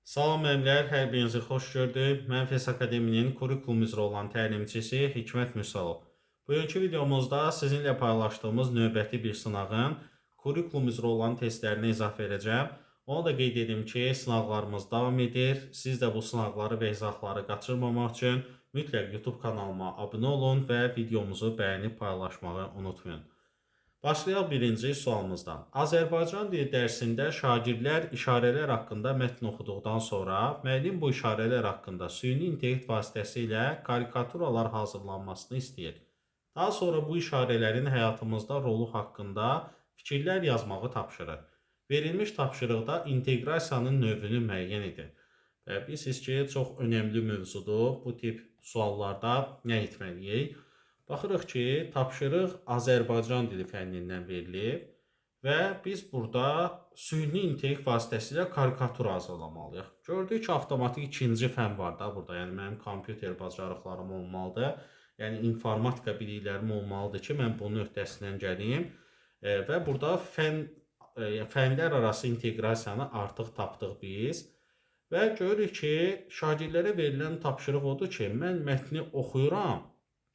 Salam müəllimlər, hər birinizi xoş gördük. Mən FES Akademinin kurikulum üzrə olan təlimçisi Hikmət Müsalov. Bugünkü videomuzda sizinlə paylaşdığımız növbəti bir sınağın kurikulum üzrə olan testlərinə izah verəcəm. Onu da qeyd edim ki, sınaqlarımız davam edir. Siz də bu sınaqları və izahları qaçırmamaq üçün mütləq YouTube kanalıma abunə olun və videomuzu bəyənib paylaşmağı unutmayın. Başlayaq birinci sualımızdan. Azərbaycan dili dərsində şagirdlər işarələr haqqında mətn oxuduqdan sonra müəllim bu işarələr haqqında süni intellekt vasitəsilə karikaturalar hazırlanmasını istəyir. Daha sonra bu işarələrin həyatımızda rolu haqqında fikirlər yazmağı tapşırır. Verilmiş tapşırıqda inteqrasiyanın növünü müəyyən edin. Və bilirsiniz ki, çox önəmli mövzudur. Bu tip suallarda nə etməliyik? Baxırıq ki, tapşırıq Azərbaycan dili fənnindən verilib və biz burada süni intellekt vasitəsilə karikatur hazırlamalıyıq. Gördük ki, avtomatik ikinci fən var da burada. Yəni mənim kompüter bacarıqlarım olmalıdır. Yəni informatika biliklərim olmalıdır ki, mən bunun öhdəsindən gəlim və burada fənlər arası inteqrasiyanı artıq tapdıq biz. Və görürük ki, şagirdlərə verilən tapşırıq odur ki, mən mətni oxuyuram.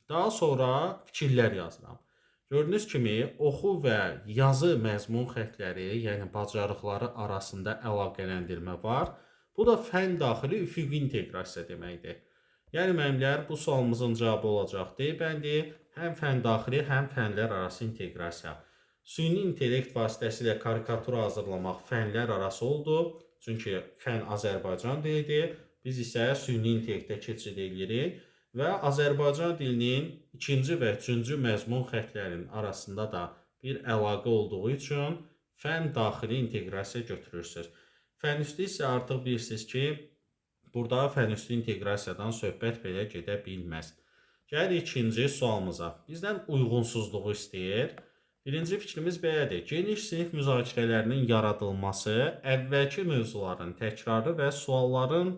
Daha sonra fikirlər yazıram. Gördüyünüz kimi oxu və yazı məzmun xəttləri, yəni bacarıqları arasında əlaqələndirmə var. Bu da fən daxili üfüqi inteqrasiya deməkdir. Yəni müəllimlər, bu sualımızın cavabı olacaqdır. Bəli, həm fən daxili, həm fənlər arası inteqrasiya. Süni intellekt vasitəsilə karikatura hazırlamaq fənlər arası oldu. Çünki fən Azərbaycan dilidir. Biz isə süni intellektə keçid edirik. Və Azərbaycan dilinin ikinci və üçüncü məzmun xəttlərinin arasında da bir əlaqə olduğu üçün fən daxili inteqrasiya götürürsünüz. Fən üstü isə artıq bilirsiniz ki, burada fən üstü inteqrasiyadan söhbət belə gedə bilməz. Gəlirik ikinci sualımıza. Bizdən uyğunsuzluğu istəyir. Birinci fikrimiz belədir. Geniş sinif müzakirələrinin yaradılması əvvəlki mövzuların təkrarı və sualların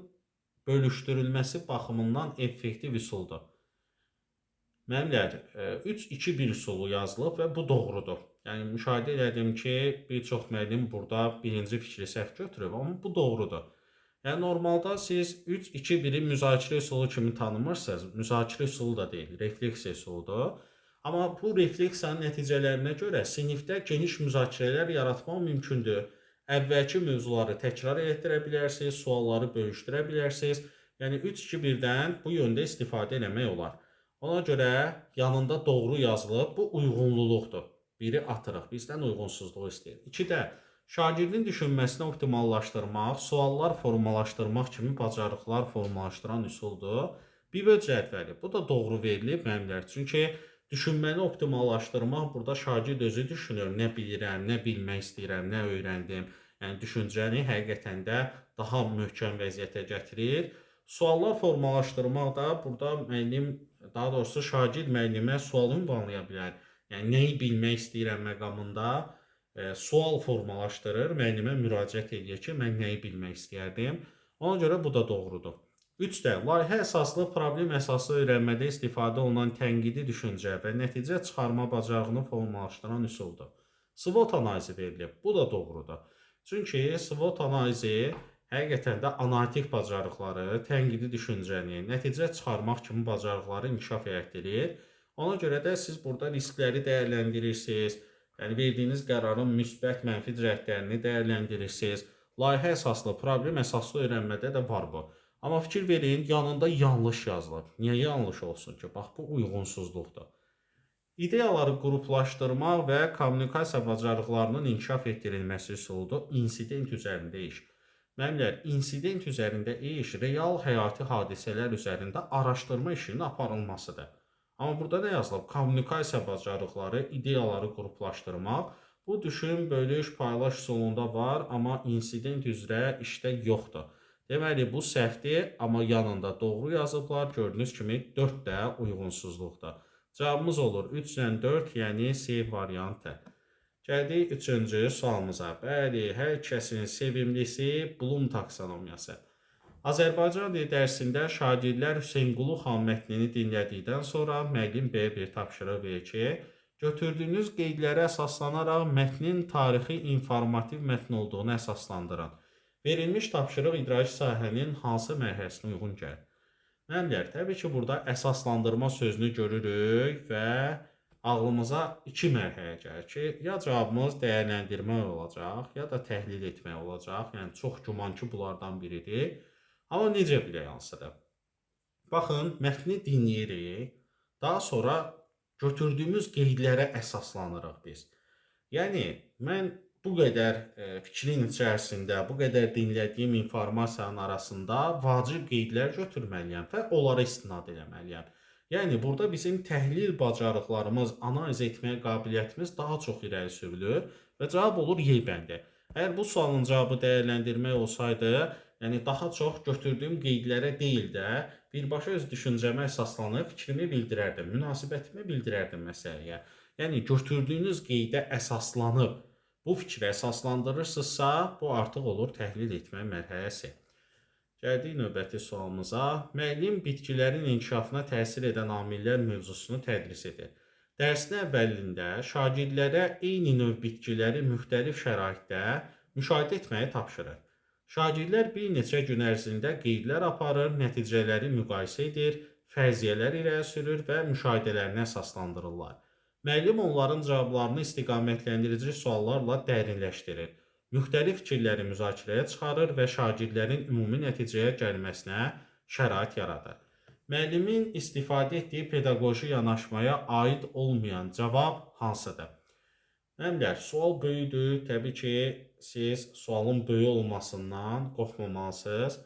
bölüşdürülməsi baxımından effektiv üsuldur. Müəllimlər, 3-2-1 üsulu yazılıb və bu doğrudur. Yəni, müşahidə elədim ki, bir çox müəllim burada birinci fikri səhv götürüb, amma bu doğrudur. Yəni, normalda siz 3-2-1-i müzakirə üsulu kimi tanımırsınız. Müzakirə üsulu da deyil, refleksiya üsuludur. Amma bu refleksiyanın nəticələrinə görə sinifdə geniş müzakirələr yaratmaq mümkündür. Əvvəlki mövzuları təkrar etdirə bilərsiniz, sualları bölüşdürə bilərsiniz. Yəni 3-2-1-dən bu yöndə istifadə etmək olar. Ona görə yanında doğru yazılıb, bu uyğunluluqdur. Biri atırıq, bizdən uyğunsuzluq istəyir. 2-də şagirdin düşünməsini optimallaşdırmaq, suallar formalaşdırmaq kimi bacarıqlar formalaşdıran üsuldur. Pivot cədvəli, bu da doğru verilib müəllimlər. Çünki düşünməni optimallaşdırmaq burada şagird özü düşünür. Nə bilirəm, nə bilmək istəyirəm, nə öyrəndim. Yəni düşüncəni həqiqətən də daha möhkəm vəziyyətə gətirir. Suallar formalaşdırmaq da burada müəllim, daha doğrusu şagird müəllimə sual ünvanlaya bilər. Yəni nəyi bilmək istəyirəm məqamında sual formalaşdırır, müəllimə müraciət edir ki, mən nəyi bilmək istəyərdim. Ona görə bu da doğrudur. 3-də layihə əsaslı, problem əsaslı öyrənmədə istifadə olunan tənqidi düşüncə və nəticə çıxarma bacarığını formalaşdıran üsuldur. SWOT analizi verilib. Bu da doğrudur. Çünki SWOT analizi həqiqətən də analitik bacarıqları, tənqidi düşüncəni, nəticə çıxarmaq kimi bacarıqları inkişaf etdirir. Ona görə də siz burada riskləri dəyərləndirirsiniz. Yəni verdiyiniz qərarın müsbət, mənfi cəhətlərini dəyərləndirirsiniz. Layihə əsaslı, problem əsaslı öyrənmədə də var bu. Amma fikir verin, yanında yanlış yazılıb. Niyə yanlış olsun ki? Bax, bu uyğunsuzluqdur. İdeyaları qruplaşdırmaq və kommunikasiya bacarıqlarının inkişaf etdirilməsi üsuludur. İnsident üzərində iş. Müəllimlər, insident üzərində iş real həyati hadisələr üzərində araşdırma işinin aparılmasıdır. Amma burada nə yazılıb? Kommunikasiya bacarıqları, ideyaları qruplaşdırmaq. Bu düşün, bölüş, paylaş üsulunda var, amma insident üzrə işdə yoxdur. Deməli, bu səhvdir, amma yanında doğru yazıblar. Gördüyünüz kimi 4 də uyğunsuzluqdur. Cavabımız olur 3-lə 4, yəni C variantı. Gəldik 3-cü sualımıza. Bəli, hər kəsin sevimlisi Bloom taksonomiyası. Azərbaycan dili dərsində şagirdlər Hüseynqulu xan mətnini dinlədikdən sonra müəllim belə bir tapşırıq verir ki, götürdüyünüz qeydlərə əsaslanaraq mətnin tarixi informativ mətn olduğunu əsaslandırın. Verilmiş tapşırıq idraki sahənin hansı mərhələsinə uyğun gəlir? Müəllimlər, təbii ki, burada əsaslandırma sözünü görürük və ağlımıza iki mərhələ gəlir ki, ya cavabımız dəyərləndirmək olacaq, ya da təhlil etmək olacaq. Yəni çox güman ki, bunlardan biridir. Amma necə bilək hansıdır? Baxın, mətni dinləyirik, daha sonra götürdüyümüz qeydlərə əsaslanırıq biz. Yəni mən bu qədər fikrin içərisində, bu qədər dinlədiyim informasiyanın arasında vacib qeydlər götürməliyəm və onlara istinad etməliyəm. Yəni burada bizim təhlil bacarıqlarımız, analiz etmə qabiliyyətimiz daha çox irəli sürülür və cavab olur Y bəndi. Əgər bu sualın cavabı dəyərləndirmək olsaydı, yəni daha çox götürdüyüm qeydlərə deyil də, birbaşa öz düşüncəmə əsaslanıb fikrimi bildirərdim, münasibətimi bildirərdim məsələyə. Yəni götürdüyünüz qeydə əsaslanıb bu fikri əsaslandırırsınızsa, bu artıq olur təhlil etmə mərhələsi. Gəldik növbəti sualımıza. Müəllim bitkilərin inkişafına təsir edən amillər mövzusunu tədris edir. Dərsin əvvəlində şagirdlərə eyni növ bitkiləri müxtəlif şəraitdə müşahidə etməyi tapşırır. Şagirdlər bir neçə gün ərzində qeydlər aparır, nəticələri müqayisə edir, fərziyyələr irəli sürür və müşahidələrini əsaslandırırlar. Müəllim onların cavablarını istiqamətləndirici suallarla dərinləşdirir. Müxtəlif fikirləri müzakirəyə çıxarır və şagirdlərin ümumi nəticəyə gəlməsinə şərait yaradır. Müəllimin istifadə etdiyi pedaqoji yanaşmaya aid olmayan cavab hansıdır? Müəllimlər, sual böyükdür. Təbii ki, siz sualın böyük olmasından qorxmamalısınız.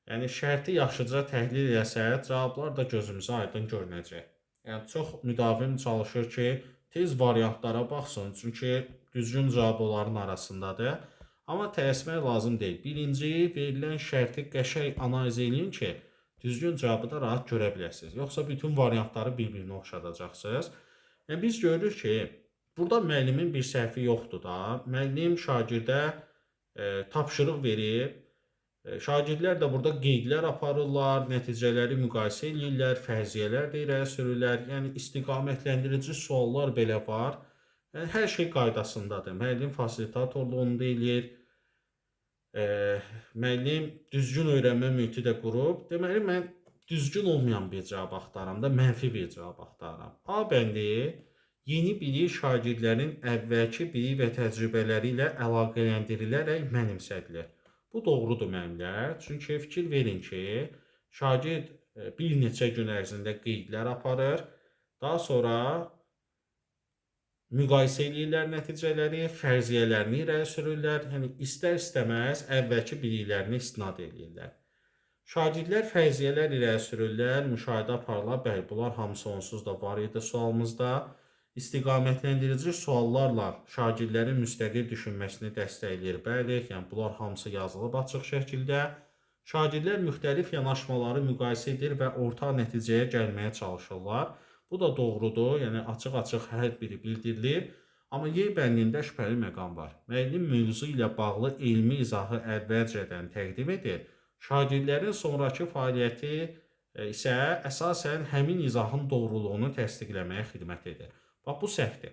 Yəni şərti yaxşıca təhlil etsəz, cavablar da gözümüzə aydın görünəcək. Yəni çox müdavim çalışır ki, tez variantlara baxsın, çünki düzgün cavab onların arasındadır. Amma tələsmək lazım deyil. Birinci verilən şərti qəşəng analiz edin ki, düzgün cavabı da rahat görə biləsiniz. Yoxsa bütün variantları bir-birinə oxşadacaqsınız. Yəni biz görürük ki, burada müəllimin bir səhvi yoxdur da. Müəllim şagirdə tapşırıq verib. Şagirdlər də burada qeydlər aparırlar, nəticələri müqayisə edirlər, fərziyyələr də irəli sürürlər. Yəni istiqamətlendirici suallar belə var. Yəni hər şey qaydasındadır. Müəllim fasilitatorluğunu da eləyir. Müəllim düzgün öyrənmə mühiti də qurub. Deməli mən düzgün olmayan bir cavab axtarıram da, mənfi bir cavab axtarıram. A bəndi yeni bilik şagirdlərin əvvəlki bilik və təcrübələri ilə əlaqələndirilərək mənimsədilir. Bu doğrudur müəllimlər. Çünki fikir verin ki, şagird bir neçə gün ərzində qeydlər aparır. Daha sonra müqayisə edirlər nəticələri, fərziyyələrini irəli sürürlər. Yəni istər-istəməz əvvəlki biliklərini istinad edirlər. Şagirdlər fərziyyələr irəli sürürlər, müşahidə aparırlar. Bəli, bunlar hamısı onsuz da var idi sualımızda. İstiqamətləndirici suallarla şagirdlərin müstəqil düşünməsini dəstəkləyir. Bəli, yəni bunlar hamısı yazılıb açıq şəkildə. Şagirdlər müxtəlif yanaşmaları müqayisə edir və ortaq nəticəyə gəlməyə çalışırlar. Bu da doğrudur, yəni açıq-açıq hər biri bildirilir. Amma Y bəndində şübhəli məqam var. Müəllim mövzu ilə bağlı elmi izahı əvvəlcədən təqdim edir. Şagirdlərin sonrakı fəaliyyəti isə əsasən həmin izahın doğruluğunu təsdiqləməyə xidmət edir. Bax, bu səhvdir.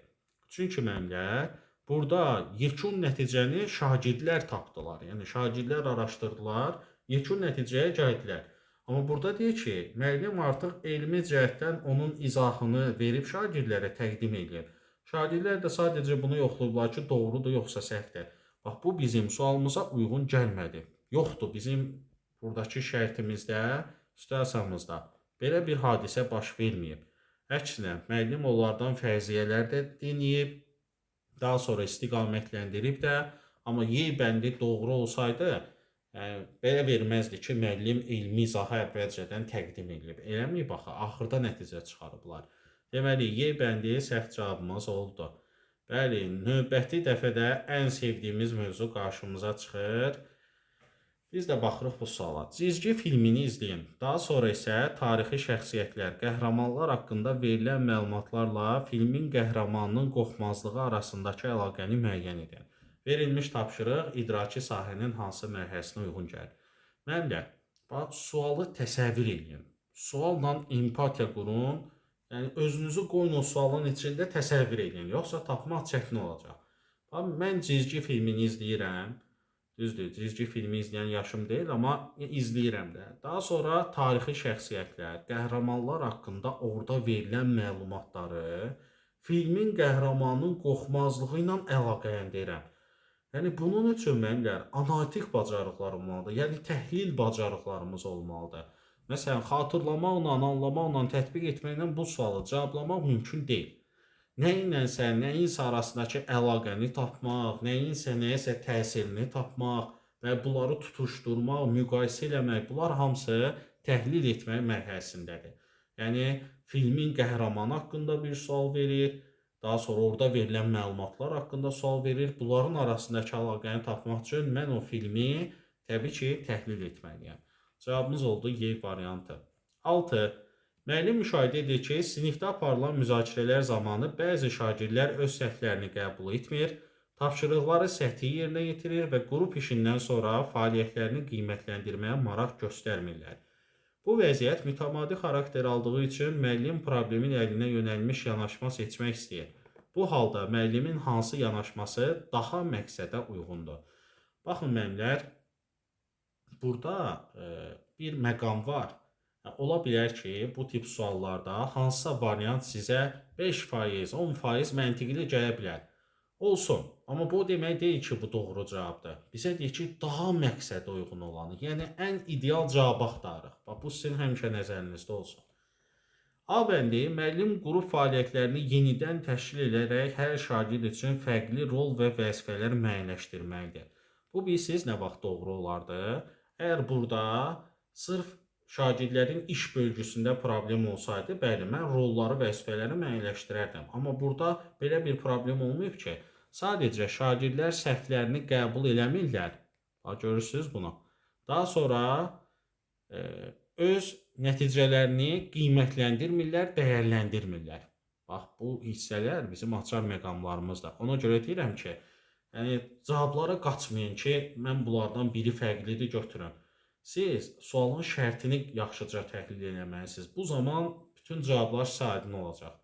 Çünki müəllimlər burada yekun nəticəni şagirdlər tapdılar. Yəni şagirdlər araşdırdılar, yekun nəticəyə gəldilər. Amma burada deyir ki, müəllim artıq elmi cəhətdən onun izahını verib şagirdlərə təqdim edir. Şagirdlər də sadəcə bunu yoxlayıblar ki, doğrudur yoxsa səhvdir. Bax, bu bizim sualımıza uyğun gəlmədi. Yoxdur, bizim buradakı şərtimizdə, situasiyamızda belə bir hadisə baş verməyib. Əksinə, müəllim onlardan fərziyyələr də dinləyib, daha sonra istiqamətləndirib də, amma Y bəndi doğru olsaydı, belə verməzdi ki, müəllim elmi izahı əvvəlcədən təqdim edib. Eləmiyib axı, axırda nəticə çıxarıblar. Deməli, Y bəndi səhv cavabımız oldu. Bəli, növbəti dəfədə ən sevdiyimiz mövzu qarşımıza çıxır. Biz də baxırıq bu suala. Cizgi filmini izləyin. Daha sonra isə tarixi şəxsiyyətlər, qəhrəmanlar haqqında verilən məlumatlarla filmin qəhrəmanının qorxmazlığı arasındakı əlaqəni müəyyən edin. Verilmiş tapşırıq idraki sahənin hansı mərhələsinə uyğun gəlir? Müəllimlər, bax, sualı təsəvvür edin. Sualla empatiya qurun. Yəni özünüzü qoyun o sualın içində təsəvvür edin. Yoxsa tapmaq çətin olacaq. Bax, mən cizgi filmini izləyirəm. Düzdür, cizgi filmi izləyən yaşım deyil, amma izləyirəm də. Daha sonra tarixi şəxsiyyətlər, qəhrəmanlar haqqında orada verilən məlumatları filmin qəhrəmanının qorxmazlığı ilə əlaqələndirirəm. Yəni bunun üçün mənlər analitik bacarıqlar olmalıdır. Yəni təhlil bacarıqlarımız olmalıdır. Məsələn, xatırlamaqla, anlamaqla, tətbiq etməklə bu sualı cavablamaq mümkün deyil. Nəyinsə, nəyinsə arasındakı əlaqəni tapmaq, nəyinsə, nəyəsə təsirini tapmaq və bunları tutuşdurmaq, müqayisə eləmək, bunlar hamısı təhlil etmək mərhələsindədir. Yəni filmin qəhrəmanı haqqında bir sual verir, daha sonra orada verilən məlumatlar haqqında sual verir. Bunların arasındakı əlaqəni tapmaq üçün mən o filmi təbii ki, təhlil etməliyəm. Cavabımız oldu Y variantı. 6. Müəllim müşahidə edir ki, sinifdə aparılan müzakirələr zamanı bəzi şagirdlər öz səhvlərini qəbul etmir, tapşırıqları səthi yerinə yetirir və qrup işindən sonra fəaliyyətlərini qiymətləndirməyə maraq göstərmirlər. Bu vəziyyət mütəmadi xarakter aldığı üçün müəllim problemin əlinə yönəlmiş yanaşma seçmək istəyir. Bu halda müəllimin hansı yanaşması daha məqsədə uyğundur? Baxın müəllimlər, burada bir məqam var. Ola bilər ki, bu tip suallarda hansısa variant sizə 5%, 10% məntiqli gələ bilər. Olsun, amma bu demək deyil ki, bu doğru cavabdır. Bizə deyir ki, daha məqsədə uyğun olanı, yəni ən ideal cavabı axtarırıq. Bax, bu sizin həmişə nəzərinizdə olsun. A bəndi, müəllim qrup fəaliyyətlərini yenidən təşkil edərək hər şagird üçün fərqli rol və vəzifələr müəyyənləşdirməlidir. Bu bilirsiniz nə vaxt doğru olardı? Əgər burada sırf şagirdlərin iş bölgüsündə problem olsaydı, bəli, mən rolları, vəzifələri müəyyənləşdirərdim. Amma burada belə bir problem olmayıb ki, sadəcə şagirdlər səhvlərini qəbul eləmirlər. Bax, görürsünüz bunu. Daha sonra öz nəticələrini qiymətləndirmirlər, dəyərləndirmirlər. Bax, bu hissələr bizim açar məqamlarımızdır. Ona görə deyirəm ki, yəni cavablara qaçmayın ki, mən bunlardan biri fərqlidir, götürün. Siz sualın şərtini yaxşıca təhlil etməlisiniz. Bu zaman bütün cavablar sizə aydın olacaq.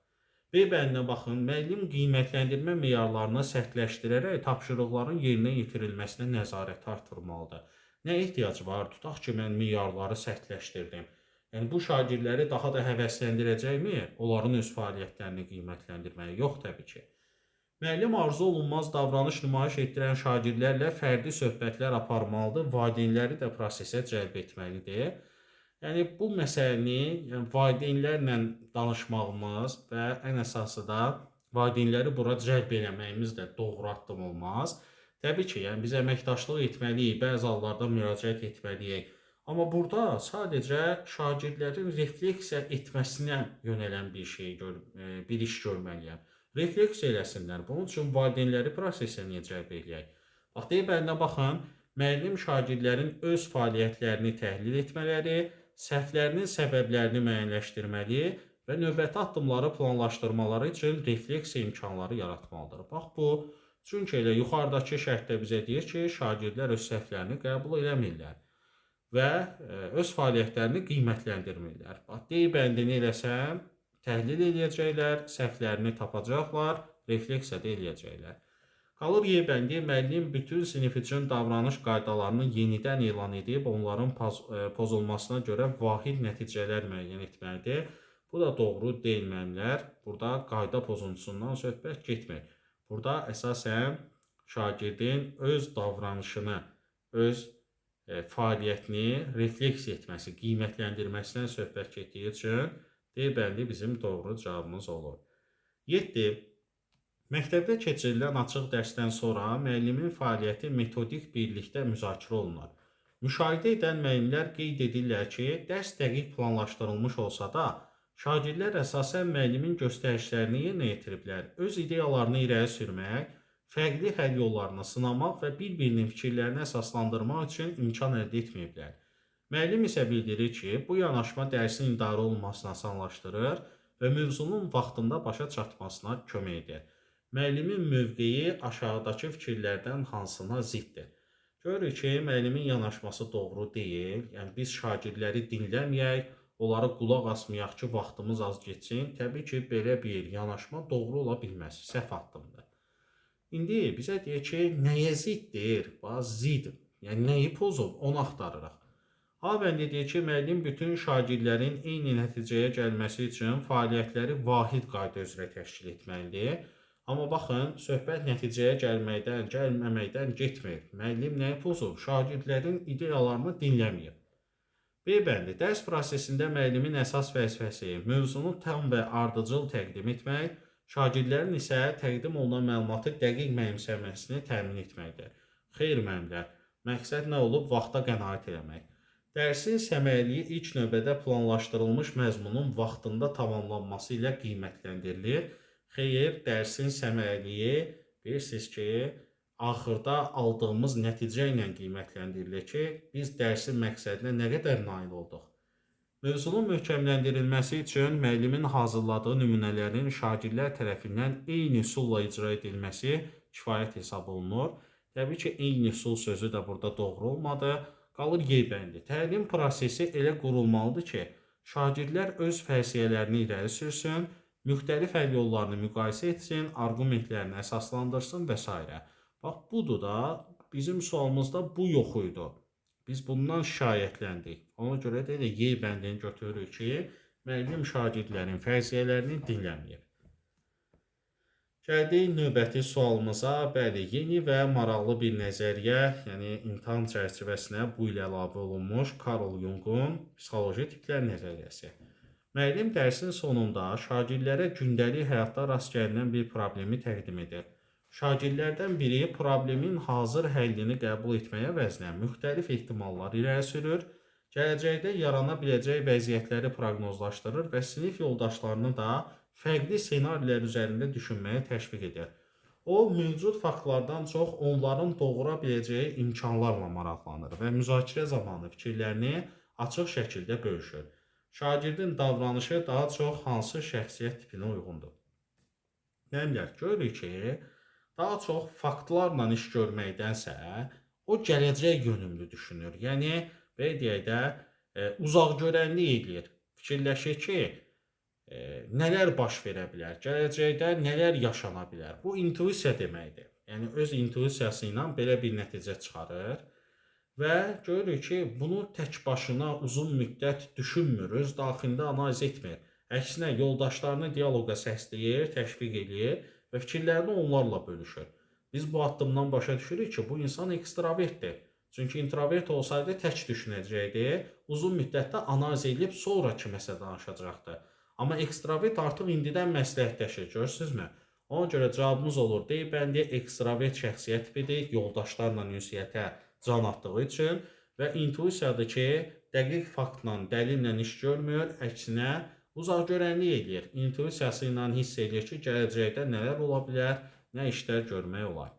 B bəndinə baxın, müəllim qiymətləndirmə meyarlarını sərtləşdirərək tapşırıqların yerinə yetirilməsinə nəzarət artırmalıdır. Nə ehtiyac var? Tutaq ki, mən meyarları sərtləşdirdim. Yəni bu şagirdləri daha da həvəsləndirəcəkmi? Onların öz fəaliyyətlərini qiymətləndirməyə? Yox, təbii ki. Müəllim arzu olunmaz davranış nümayiş etdirən şagirdlərlə fərdi söhbətlər aparmalıdır, valideynləri də prosesə cəlb etməlidir. Yəni bu məsələni valideynlərlə danışmağımız və ən əsası da valideynləri bura cəlb eləməyimiz də doğru addım olmaz. Təbii ki, yəni biz əməkdaşlıq etməliyik, bəzi hallarda müraciət etməliyik. Amma burada sadəcə şagirdlərin refleksiya etməsinə yönələn bir iş görməliyəm. Refleksiya eləsinlər. Bunun üçün valideynləri prosesə niyə cəlb eləyək? Bax, D bəndinə baxın, müəllim şagirdlərin öz fəaliyyətlərini təhlil etmələri, səhvlərinin səbəblərini müəyyənləşdirməli və növbəti addımları planlaşdırmaları üçün refleksiya imkanları yaratmalıdır. Bax, bu, çünki elə yuxarıdakı şərtdə bizə deyir ki, şagirdlər öz səhvlərini qəbul eləmirlər və öz fəaliyyətlərini qiymətləndirmirlər. Bax, D bəndini eləsəm, təhlil eləyəcəklər, səhvlərini tapacaqlar, refleksiya da eləyəcəklər. Qalır Y bəndi, müəllim bütün sinif üçün davranış qaydalarını yenidən elan edib, onların pozulmasına görə vahid nəticələr müəyyən etməlidir. Bu da doğru deyil müəllimlər. Burada qayda pozuntusundan söhbət getmir. Burada əsasən şagirdin öz davranışını, öz fəaliyyətini refleksiya etməsi, qiymətləndirməsindən söhbət getdiyi üçün D bəndi bizim doğru cavabımız olur. 7. Məktəbdə keçirilən açıq dərsdən sonra müəllimin fəaliyyəti metodik birlikdə müzakirə olunur. Müşahidə edən müəllimlər qeyd edirlər ki, dərs dəqiq planlaşdırılmış olsa da, şagirdlər əsasən müəllimin göstərişlərini yerinə yetiriblər, öz ideyalarını irəli sürmək, fərqli həll yollarını sınamaq və bir-birinin fikirlərini əsaslandırmaq üçün imkan əldə etməyiblər. Müəllim isə bildirir ki, bu yanaşma dərsin idarə olunmasını asanlaşdırır və mövzunun vaxtında başa çatmasına kömək edir. Müəllimin mövqeyi aşağıdakı fikirlərdən hansına ziddir? Görürük ki, müəllimin yanaşması doğru deyil. Yəni biz şagirdləri dinləməyək, onlara qulaq asmayaq ki, vaxtımız az geçsin. Təbii ki, belə bir yanaşma doğru ola bilməz, səhv addımdır. İndi bizə deyir ki, nəyə ziddir? Bax, zid Yəni nəyi pozub, onu axtarırıq. A bəndi deyir ki, müəllim bütün şagirdlərin eyni nəticəyə gəlməsi üçün fəaliyyətləri vahid qayda üzrə təşkil etməlidir. Amma baxın, söhbət nəticəyə gəlməkdən, gəlməməkdən getmir. Müəllim nəyi pozub? Şagirdlərin ideyalarını dinləməyib. B bəndi dərs prosesində müəllimin əsas vəzifəsi mövzunu tam və ardıcıl təqdim etmək, şagirdlərin isə təqdim olunan məlumatı dəqiq mənimsəməsini təmin etməkdir. Xeyr müəllimlər, məqsəd nə olub? Vaxta qənaət eləmək. Dərsin səmərəliyi ilk növbədə planlaşdırılmış məzmunun vaxtında tamamlanması ilə qiymətləndirilir. Xeyr, dərsin səmərəliyi bilirsiniz ki, axırda aldığımız nəticə ilə qiymətləndirilir ki, biz dərsin məqsədinə nə qədər nail olduq. Mövzunun möhkəmləndirilməsi üçün müəllimin hazırladığı nümunələrin şagirdlər tərəfindən eyni üsulla icra edilməsi kifayət hesab olunur. Təbii ki, eyni üsul sözü də burada doğru olmadı. Qalır Y bəndi. Təlim prosesi elə qurulmalıdır ki, şagirdlər öz fərziyyələrini irəli sürsün, müxtəlif həll yollarını müqayisə etsin, arqumentlərini əsaslandırsın və s. Bax, budur da, bizim sualımızda bu yox idi. Biz bundan şikayətləndik. Ona görə də Y bəndini götürürük ki, müəllim şagirdlərin fərziyyələrini dinləməyib. Gəldik növbəti sualımıza. Bəli, yeni və maraqlı bir nəzəriyyə, yəni imtahan çərçivəsinə bu ilə əlavə olunmuş Carl Jung'un psixoloji tiplər nəzəriyyəsi. Müəllim dərsin sonunda şagirdlərə gündəlik həyatda rast gəlinən bir problemi təqdim edir. Şagirdlərdən biri problemin hazır həllini qəbul etməyə əvəzinə müxtəlif ehtimallar irəli sürür, gələcəkdə yarana biləcək vəziyyətləri proqnozlaşdırır və sinif yoldaşlarını da fərqli ssenarilər üzərində düşünməyə təşviq edir. O, mövcud faktlardan çox onların doğura biləcəyi imkanlarla maraqlanır və müzakirə zamanı fikirlərini açıq şəkildə bölüşür. Şagirdin davranışı daha çox hansı şəxsiyyət tipinə uyğundur? Nəmlər, görürük ki, daha çox faktlarla iş görməkdənsə, o gələcək yönümlü düşünür. Yəni, belə deyək də, uzaqgörənlik edir. Fikirləşir ki, nələr baş verə bilər, gələcəkdə nələr yaşana bilər. Bu intuisiya deməkdir. Yəni öz intuisiyası ilə belə bir nəticə çıxarır və görürük ki, bunu tək başına uzun müddət düşünmür, öz daxilində analiz etmir. Əksinə yoldaşlarını dialoqa səsləyir, təşviq edir və fikirlərini onlarla bölüşür. Biz bu addımdan başa düşürük ki, bu insan ekstravertdir. Çünki introvert olsaydı tək düşünəcəkdi, uzun müddətdə analiz edib sonra kiməsə danışacaqdı. Amma ekstravert artıq indidən məsləhətləşir, görürsünüzmü? Ona görə cavabımız olur, D bəndi ekstravert şəxsiyyət tipidir, yoldaşlarla ünsiyyətə can atdığı üçün və intuisiyadır ki, dəqiq faktla, dəlillə iş görmür, əksinə uzaqgörənlik edir. İntuisiyası ilə hiss edir ki, gələcəkdə nələr ola bilər, nə işlər görmək olar.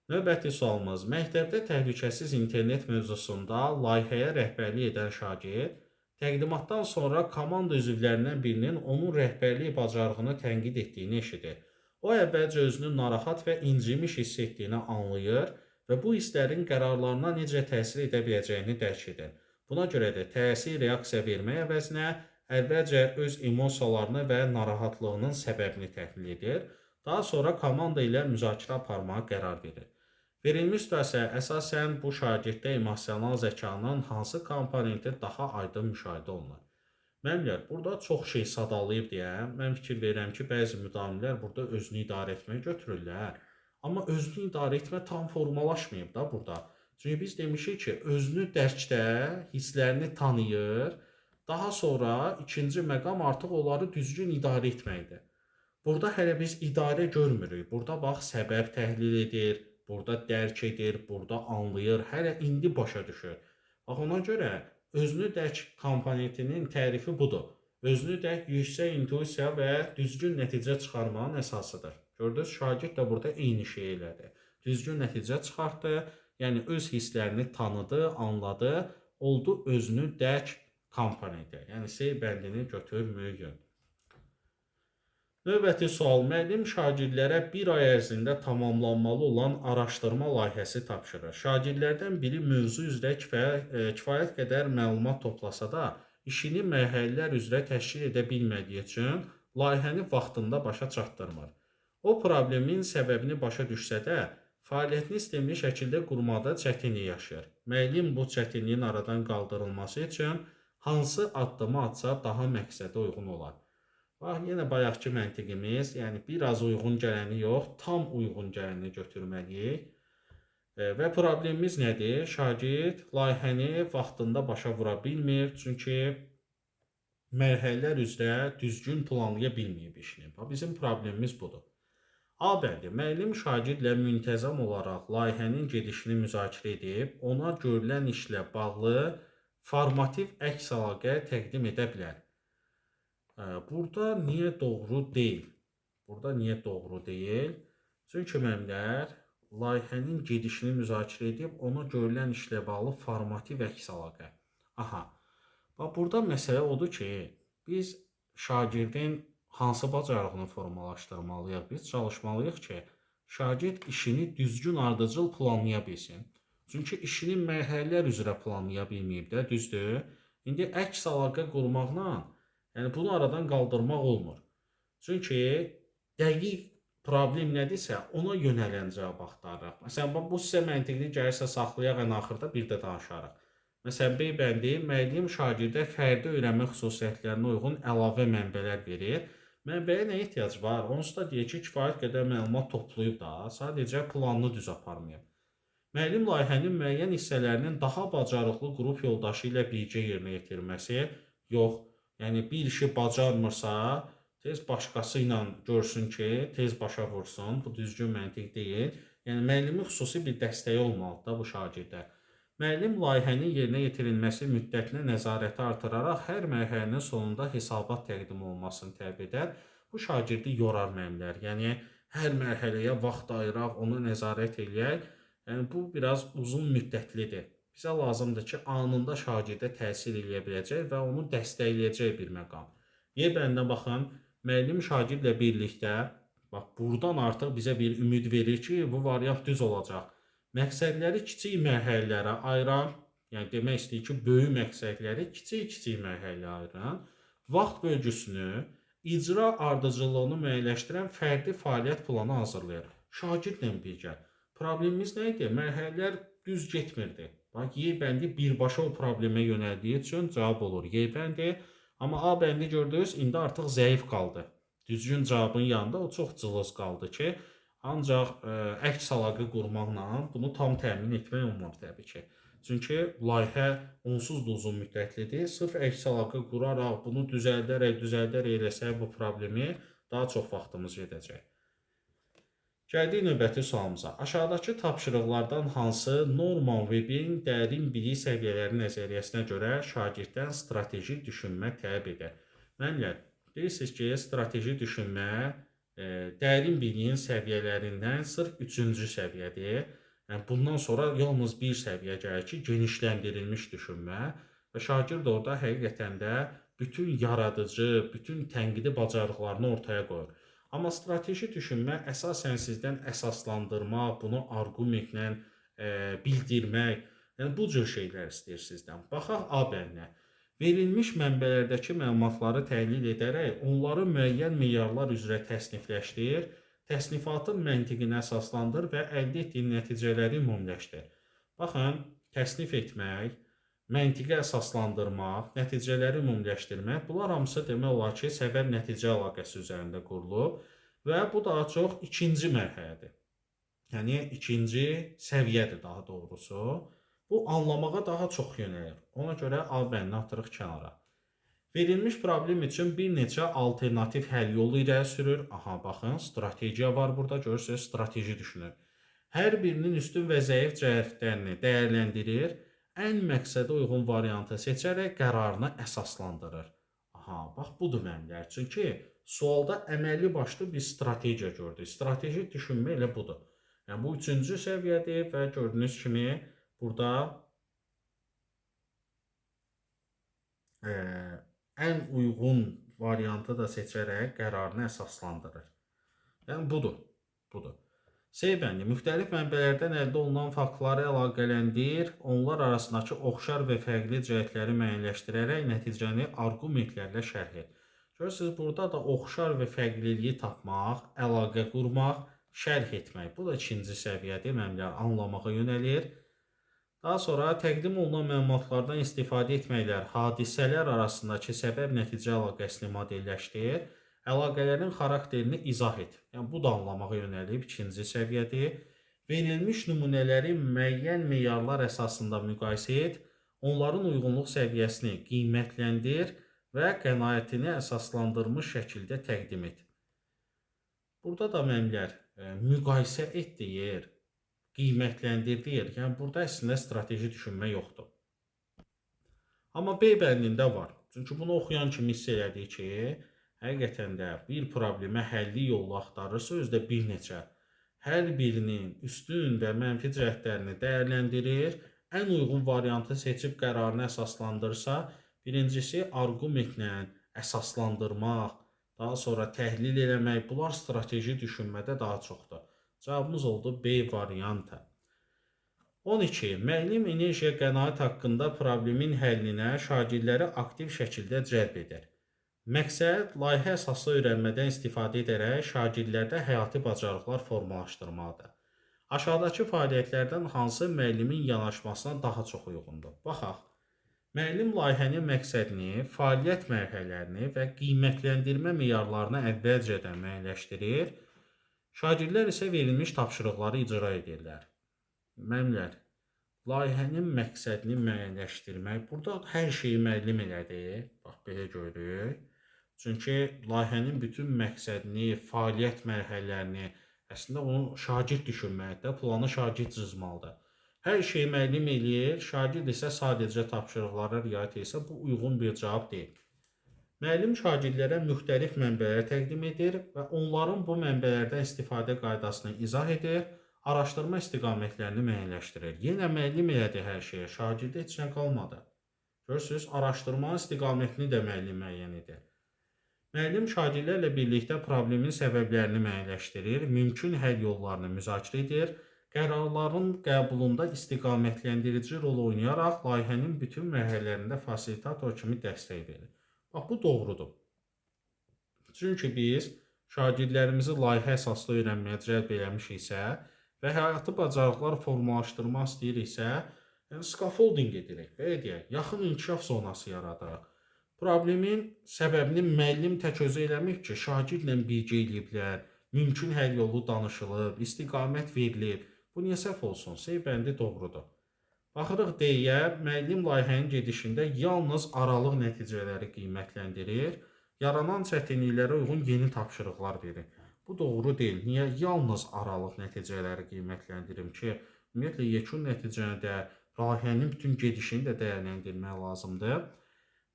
Növbəti sualımız, məktəbdə təhlükəsiz internet mövzusunda layihəyə rəhbərlik edən şagird təqdimatdan sonra komanda üzvlərindən birinin onun rəhbərlik bacarığını tənqid etdiyini eşidir. O əvvəlcə özünü narahat və incimiş hiss etdiyini anlayır və bu hisslərin qərarlarına necə təsir edə biləcəyini dərk edir. Buna görə də təsir reaksiya vermək əvəzinə əvvəlcə öz emosiyalarını və narahatlığının səbəbini təhlil edir, daha sonra komanda ilə müzakirə aparmağa qərar verir. Verilmiş situasiya əsasən bu şagirddə emosional zəkanın hansı komponenti daha aydın müşahidə olunur? Müəllimlər, burada çox şey sadalayıb deyə, mən fikir verirəm ki, bəzi müdavimlər burada özünü idarə etməyə götürürlər. Amma özünü idarə etmə tam formalaşmayıb da burada. Çünki biz demişik ki, özünü dərkdə hisslərini tanıyır, daha sonra ikinci məqam artıq onları düzgün idarə etməkdir. Burada hələ biz idarə görmürük. Burada bax, səbəb təhlil edir, burada dərk edir, burada anlayır, hələ indi başa düşür. Bax, ona görə özünü dərk komponentinin tərifi budur. Özünü dərk yüksək intuisiya və düzgün nəticə çıxarmağın əsasıdır. Gördünüz, şagird də burada eyni şey elədi. Düzgün nəticə çıxartdı, yəni öz hisslərini tanıdı, anladı, oldu özünü dərk komponenti. Yəni C bəndini götürmüyün. Növbəti sual, müəllim şagirdlərə bir ay ərzində tamamlanmalı olan araşdırma layihəsi tapşırır. Şagirdlərdən biri mövzu üzrə kifayət qədər məlumat toplasa da, işini mərhələlər üzrə təşkil edə bilmədiyi üçün layihəni vaxtında başa çatdırmır. O problemin səbəbini başa düşsə də, fəaliyyətini sistemli şəkildə qurmada çətinlik yaşayır. Müəllim bu çətinliyin aradan qaldırılması üçün hansı addımı atsa daha məqsədə uyğun olar? Bax, yenə bayaqki məntiqimiz, yəni biraz uyğun gələni yox, tam uyğun gələni götürməliyik. Və problemimiz nədir? Şagird layihəni vaxtında başa vura bilmir, çünki mərhələlər üzrə düzgün planlaya bilməyib işini. Bizim problemimiz budur. A bəndi, müəllim şagirdlə müntəzəm olaraq layihənin gedişini müzakirə edib, ona görülən işlə bağlı formativ əks əlaqə təqdim edə bilər. Burada niyə doğru deyil? Burada niyə doğru deyil? Çünki müəllimlər layihənin gedişini müzakirə edib, ona görülən işlə bağlı formativ əks əlaqə. Aha, burada məsələ odur ki, biz şagirdin hansı bacarığını formalaşdırmalıyıq? Biz çalışmalıyıq ki, şagird işini düzgün ardıcıl planlaya bilsin. Çünki işini mərhələlər üzrə planlaya bilməyib də, düzdür? İndi əks əlaqə qurmaqla, yəni bunu aradan qaldırmaq olmur. Çünki dəqiq problem nədirsə, ona yönələn cavab axtarırıq. Məsələn, bu sizə məntiqli gəlirsə saxlayaq, ən axırda bir də danışarıq. Məsələn, B bəndi, müəllim şagirdə fərdi öyrənmə xüsusiyyətlərinə uyğun əlavə mənbələr verir. Mənbəyə nə ehtiyac var? Onsuz da deyək ki, kifayət qədər məlumat toplayıb da, sadəcə planını düz aparmayıb. Müəllim layihənin müəyyən hissələrinin daha bacarıqlı qrup yoldaşı ilə birgə yerinə yetirməsi, yox, yəni bir işi bacarmırsa, tez başqası ilə görsün ki, tez başa vursun, bu düzgün məntiq deyil. Yəni, müəllimin xüsusi bir dəstəyi olmalıdır da bu şagirdə. Müəllim layihənin yerinə yetirilməsi müddətinə nəzarəti artıraraq hər mərhələnin sonunda hesabat təqdim olunmasını tələb edər. Bu şagirdi yorar müəllimlər. Yəni, hər mərhələyə vaxt ayıraq, onu nəzarət eləyək. Yəni, bu biraz uzun müddətlidir. Bizə lazımdır ki, anında şagirdə təsir eləyə biləcək və onu dəstəkləyəcək bir məqam. Y bəndinə baxın, müəllim şagirdlə birlikdə, bax, buradan artıq bizə bir ümid verir ki, bu variant düz olacaq. Məqsədləri kiçik mərhələlərə ayıran, yəni demək istəyir ki, böyük məqsədləri kiçik mərhələyə ayıran, vaxt bölgüsünü, icra ardıcıllığını müəyyənləşdirən fərdi fəaliyyət planı hazırlayır. Şagirdlə birgə. Problemimiz nə idi? Mərhələlər düz getmirdi. Bax, Y bəndi birbaşa o problemə yönəldiyi üçün cavab olur Y bəndi. Amma A bəndi gördünüz, indi artıq zəif qaldı. Düzgün cavabın yanında o çox cılız qaldı ki, ancaq əks əlaqə qurmaqla bunu tam təmin etmək olmaz təbii ki. Çünki layihə onsuz da uzun müddətlidir. Sırf əks əlaqə quraraq, bunu düzəldərək eləsək bu problemi daha çox vaxtımız gedəcək. Gəldik növbəti sualımıza. Aşağıdakı tapşırıqlardan hansı Norman Webin dərin bilik səviyyələri nəzəriyyəsinə görə şagirddən strateji düşünmə tələb edir? Müəllimlər, bilirsiniz ki, strateji düşünmə dərin biliyin səviyyələrindən sırf 3-cü səviyyədir. Yəni, bundan sonra yalnız bir səviyyə gəlir ki, genişləndirilmiş düşünmə və şagird orada həqiqətən də bütün yaradıcı, bütün tənqidi bacarıqlarını ortaya qoyur. Amma strateji düşünmə əsasən sizdən əsaslandırmaq, bunu arqumentlə bildirmək, yəni bu cür şeylər istəyir sizdən. Baxaq A bəndinə. Verilmiş mənbələrdəki məlumatları təhlil edərək, onları müəyyən meyarlar üzrə təsnifləşdir, təsnifatın məntiqini əsaslandır və əldə etdiyi nəticələri ümumiləşdir. Baxın, təsnif etmək, məntiqi əsaslandırmaq, nəticələri ümumiləşdirmək, bunlar hamısı demək olar ki, səbəb-nəticə əlaqəsi üzərində qurulub və bu daha çox ikinci mərhələdir. Yəni, ikinci səviyyədir daha doğrusu. Bu anlamağa daha çox yönəlir. Ona görə A bəndini atırıq kənara. Verilmiş problem üçün bir neçə alternativ həll yolu irəli sürür. Aha, baxın, strategiya var burada, görürsünüz, strateji düşünür. Hər birinin üstün və zəif cəhətlərini dəyərləndirir, ən məqsədə uyğun variantı seçərək qərarını əsaslandırır. Aha, bax, budur müəllimlər. Çünki sualda əməlli başlı bir strategiya gördük. Strateji düşünmə elə budur. Yəni, bu 3-cü səviyyədir və gördüyünüz kimi burada ən uyğun variantı da seçərək qərarını əsaslandırır. Yəni, budur. C bəndi müxtəlif mənbələrdən əldə olunan faktları əlaqələndir, onlar arasındakı oxşar və fərqli cəhətləri müəyyənləşdirərək nəticəni arqumentlərlə şərh et. Görürsünüz, burada da oxşar və fərqliliyi tapmaq, əlaqə qurmaq şərh etmək. Bu da ikinci səviyyədir, müəllimlər anlamağa yönəlir. Daha sonra təqdim olunan məlumatlardan istifadə etməklə hadisələr arasındakı səbəb-nəticə əlaqəsini modelləşdir, əlaqələrin xarakterini izah et. Yəni bu da anlamağa yönəlib ikinci səviyyədir. Verilmiş nümunələri müəyyən meyarlar əsasında müqayisə et, onların uyğunluq səviyyəsini qiymətləndir və qənaətini əsaslandırmış şəkildə təqdim et. Burada da müəllimlər müqayisə et deyir, qiymətləndir deyir. Yəni burada əslində strateji düşünmə yoxdur. Amma B bəndində var. Çünki bunu oxuyan kimi hiss elədik ki, həqiqətən də bir problemə həlli yolu axtarırsa, özdə bir neçə hər birinin üstün və mənfi cəhətlərini dəyərləndirir, ən uyğun variantı seçib qərarını əsaslandırsa, birincisi arqumentlə əsaslandırmaq, daha sonra təhlil eləmək, bunlar strateji düşünmədə daha çoxdur. Cavabımız oldu B variantı. 12. Müəllim enerjiya qənaət haqqında problemin həllinə şagirdləri aktiv şəkildə cəlb edir. Məqsəd, layihə əsaslı öyrənmədən istifadə edərək şagirdlərdə həyati bacarıqlar formalaşdırmaqdır. Aşağıdakı fəaliyyətlərdən hansı müəllimin yanaşmasına daha çox uyğundur? Baxaq. Müəllim layihənin məqsədini, fəaliyyət mərhələlərini və qiymətləndirmə meyarlarını əvvəlcədən müəyyənləşdirir. Şagirdlər isə verilmiş tapşırıqları icra edirlər. Müəllimlər, layihənin məqsədini müəyyənləşdirmək, burada hər şeyi müəllim elədi. Bax, belə görürük. Çünki layihənin bütün məqsədini, fəaliyyət mərhələlərini, əslində onu şagird düşünməkdə, planı şagird cızmalıdır. Hər şeyi müəllim eləyir, şagird isə sadəcə tapşırıqlara riayət etsə, bu uyğun bir cavab deyil. Müəllim şagirdlərə müxtəlif mənbələr təqdim edir və onların bu mənbələrdən istifadə qaydasını izah edir, araşdırma istiqamətlərini müəyyənləşdirir. Yenə müəllim elədi hər şeyə, şagirdə heç nə qalmadı. Görürsünüz, araşdırmanın istiqamətini də müəllim müəyyən edir. Müəllim şagirdlərlə birlikdə problemin səbəblərini müəyyənləşdirir, mümkün həll yollarını müzakirə edir, qərarların qəbulunda istiqamətləndirici rol oynayaraq layihənin bütün mərhələlərində fasilitator kimi dəstək verir. Bax, bu doğrudur. Çünki biz şagirdlərimizi layihə əsaslı öyrənməyə cəlb eləmişiksə və həyati bacarıqlar formalaşdırmaq istəyiriksə, scaffolding edirik, belə deyək, yaxın inkişaf zonası yaradırıq. Problemin səbəbini müəllim tək özü eləmir ki, şagirdlə birgə eləyiblər, mümkün həll yolu danışılıb, istiqamət verilib. Bu niyə səhv olsun? C bəndi doğrudur. Baxırıq D-yə, müəllim layihənin gedişində yalnız aralıq nəticələri qiymətləndirir, yaranan çətinliklərə uyğun yeni tapşırıqlar verir. Bu doğru deyil. Niyə yalnız aralıq nəticələri qiymətləndirim ki, ümumiyyətlə yekun nəticəni də, layihənin bütün gedişini də dəyərləndirmək lazımdır.